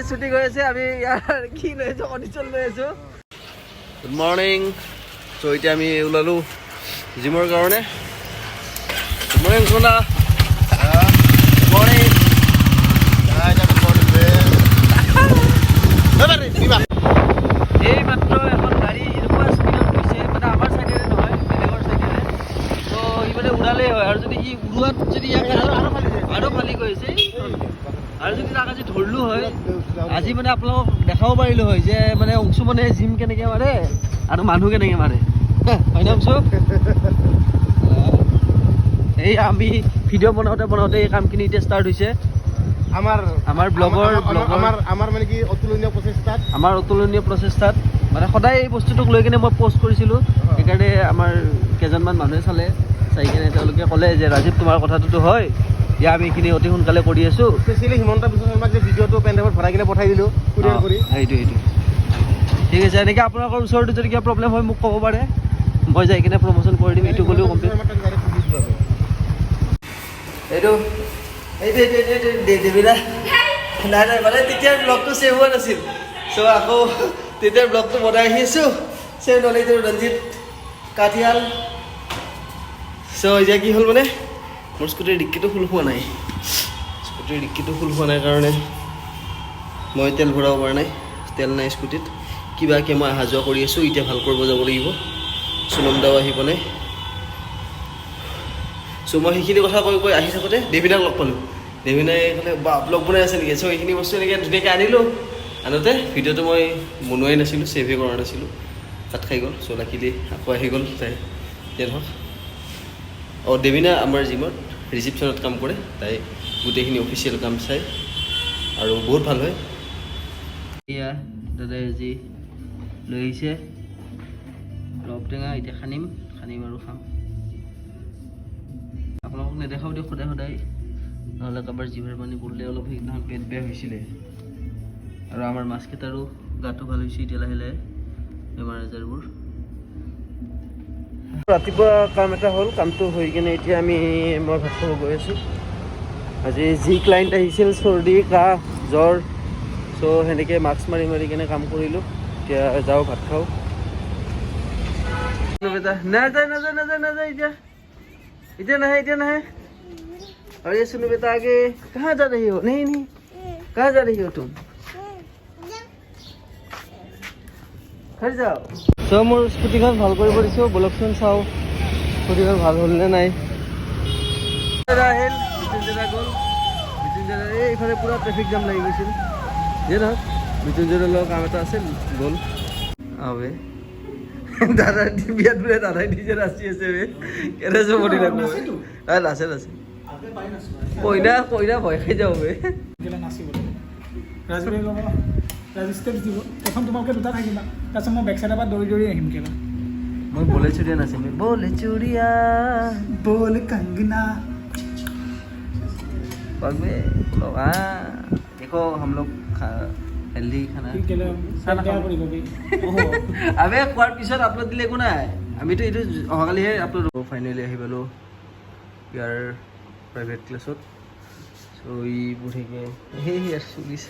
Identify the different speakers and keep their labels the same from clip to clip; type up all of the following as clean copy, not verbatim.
Speaker 1: shooting হৈ আছে আমি ইয়াৰ কি লৈ আছো কণ্ডিশ্যন লৈ আছো গুড মৰ্ণিং চ' এতিয়া আমি ওলালোঁ জিমৰ কাৰণে গুড মৰ্ণিং সোনা গুড মৰ্ণিং এই মাত্ৰ এখন গাড়ী এনেকুৱা স্পীডত গৈছে মানে আমাৰ চাইডেৰে নহয় বেলেগৰ চাইডেৰে ত' সি মানে উৰালেই হয় আৰু যদি সি উৰোৱাত যদি ইয়াক আৰু ফালি গৈছে আৰু যদি তাক আজি ধৰিলোঁ হয় আজি মানে আপোনালোকক দেখাব পাৰিলোঁ হয় যে মানে অংশু মানে জিম কেনেকৈ মাৰে আৰু মানুহ কেনেকৈ মাৰে হয় না অংশু এই আমি ভিডিঅ' বনাওঁতে এই কামখিনি এতিয়া ষ্টাৰ্ট হৈছে আমাৰ ব্লগৰ
Speaker 2: আমাৰ মানে কি
Speaker 1: অতুলনীয় প্ৰচেষ্টাত মানে সদায় এই বস্তুটোক লৈ কিনে মই পষ্ট কৰিছিলোঁ সেইকাৰণে আমাৰ কেইজনমান মানুহে চালে চাই কিনে তেওঁলোকে ক'লে যে ৰাজীৱ তোমাৰ কথাটোতো হয় এতিয়া আমি এইখিনি অতি সোনকালে কৰি আছোঁ
Speaker 2: স্পেচিয়েলি হিমন্ত বিশ্ব শৰ্মাক যে ভিডিঅ'টো পেনড্ৰাইভত ভৰাই কিনে পঠাই দিলোঁ কুৰিয়াৰ কৰি
Speaker 1: সেইটো ঠিক আছে এনেকৈ আপোনালোকৰ ওচৰতো যদি কিবা প্ৰব্লেম হয় মোক ক'ব পাৰে মই যাই কিনে প্ৰমোশ্যন কৰি দিম এইটো গ'লেও কমপ্লিট এইটো দেৱীৰা নাই মানে তেতিয়াৰ ব্লগটো ছেভ হোৱা নাছিল চ' আকৌ তেতিয়াৰ ব্লগটো বনাই আহি আছোঁ ছেভ নহ'লে এইটো ৰঞ্জিত কাঠিয়াল চ' এতিয়া কি হ'ল মানে মোৰ স্কুটিৰ ডিক্কিটো খোল খোৱা নাই কাৰণে মই তেল ভৰাব পৰা নাই তেল নাই স্কুটিত কিবাকৈ মই অহা যোৱা কৰি আছোঁ এতিয়া ভাল কৰিব যাব লাগিব সুনম দাও আহি পোৱা নাই চ' মই সেইখিনি কথা কৈ আহি থাকোঁতে দেৱীনাক লগ পালোঁ দেৱীনাই ক'লে বা ব্লগ বনাই আছে নেকি চ' এইখিনি বস্তু এনেকৈ ধুনীয়াকৈ আনিলোঁ আনোতে ভিডিঅ'টো মই বনোৱাই নাছিলোঁ ছেভে কৰা নাছিলোঁ কাট খাই গ'ল চ' লাকিলি আকৌ আহি গ'ল তাই যে নহওক দেৱীনা আমাৰ জিমত ৰিচিপশ্যনত কাম কৰে তাই গোটেইখিনি অফিচিয়েল কাম চাই আৰু বহুত ভাল হয় এয়া দাদাই আজি লৈ আহিছে ৰব টেঙা এতিয়া খানিম আৰু খাম আপোনালোকক নেদেখাও দিয়ক সদায় নহ'লে কাৰোবাৰ জিভাৰ পানী পৰিলে অলপ সেইদিনাখন পেট বেয়া হৈছিলে আৰু আমাৰ মাছকেইটাৰো গাটো ভাল হৈছে এতিয়া লাহে লাহে বেমাৰ আজাৰবোৰ ৰাতিপুৱা কাম এটা হ'ল কামটো হৈ কিনে এতিয়া মই ভাত খাব গৈ আছোঁ আজি যি ক্লাইণ্ট আহিছিল চৰ্দি কাহ জ্বৰ চ' সেনেকৈ মাস্ক মাৰি কিনে কাম কৰিলোঁ এতিয়া যাওঁ ভাত খাওঁ নাযায় এতিয়া নাহে और ये सुनो बेटा आगे कहाँ जा रही हो नहीं कहाँ जा रही हो तुम घर जाओ চ' মোৰ স্কুটিখন ভাল কৰিব দিছোঁ বলকচোন চাওঁ স্কুটিখন ভাল হ'লনে নাই আহিল মৃত্যুঞ্জয় গ'ল এইফালে পূৰা ট্ৰেফিক জাম লাগি গৈছিল যে নহওক মৃত্যুঞ্জয়ৰ লগত কাম এটা আছিল গ'ল আবে দাদা বিয়াত বোলে দাদাই নিজে নাচি আছে কেনে চবনি লাগব নাচে কইনা ভয় খাই যাওঁ বে
Speaker 3: প্ৰথম তোমালোকে দুটা থাকিবা তাৰপিছত মই বেক চাইডৰ পৰা দৌৰি আহিম কেলা
Speaker 1: মই বলে চুৰিয়া নাচিম বলে চুৰিয়া
Speaker 3: বল कंगना
Speaker 1: पगमे लोग देखो हम लोग हेल्दी खाना আবে খোৱাৰ পিছত আপলোড দিলে একো নাই আমিতো এইটো অহাকালিহে আপলোড হ'ব ফাইনেলি আহি পালোঁ ইয়াৰ প্ৰাইভেট ক্লাছত চ' ই পঢ়িকে চলিছে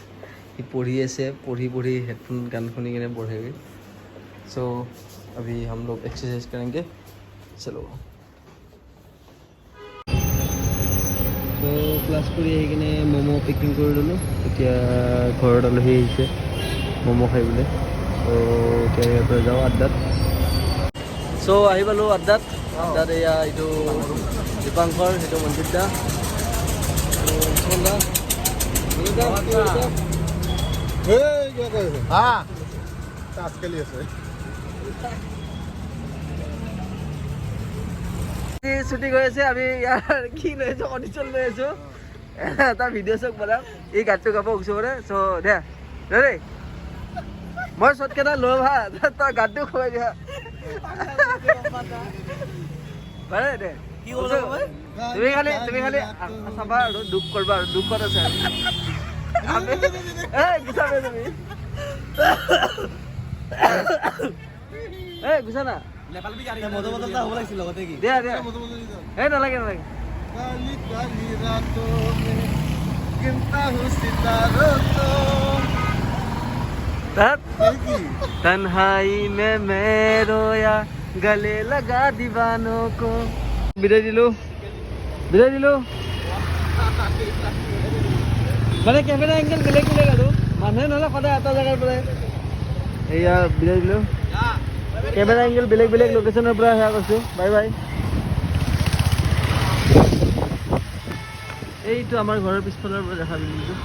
Speaker 1: সি পঢ়ি আছে পঢ়ি হেডফোন গান শুনি কিনে পঢ়েগৈ চ' अभी हम लोग एक्सरसाइज करेंगे चलो তো ক্লাছ কৰি আহি কিনে ম'ম' পেকিং কৰি ল'লোঁ এতিয়া ঘৰত আলহী আহিছে ম'ম' খাই বোলে তো এতিয়া ইয়াৰ পৰা যাওঁ আড্ডাত চ' আহি পালোঁ আড্ডাত এয়া এইটো দীপাংকৰ সেইটো মঞ্জিত দা শ্বুটিং হৈ আছে আমি ইয়াৰ কি লৈ আছোঁ কণ্ডিশ্যন লৈ আছোঁ এটা ভিডিঅ' চক বনাম এই গাঁতটো গাব ওচৰৰে চ' দে দেই মই শ্বৰ্টকেইটা লৈ ভা তই গাঁতটো খুৱাই দিয়া পাৰে দে তুমি খালি চাবা আৰু দুখ কৰবা আৰু দুখত আছে গুচাবে তুমি গুচা না নালাগে
Speaker 2: गिनता हूँ सितारों को
Speaker 1: তাত তন্হাই মে मैं रोया गले लगा दीवानों को বিদায় দিলো মানে কেমেৰা এংগেল বেলেগ বেলেগ আৰু মানুহে নহ'লে সদায় এটা জেগাৰ পৰাই এয়া বিদায় দিলো কেমেৰা এংগেল বেলেগ বেলেগ লোকেশ্যনৰ পৰা সেয়া কৈছোঁ বাই বাই এইটো আমাৰ ঘৰৰ পিছফালৰ পৰা দেখা বিল্ডিংটো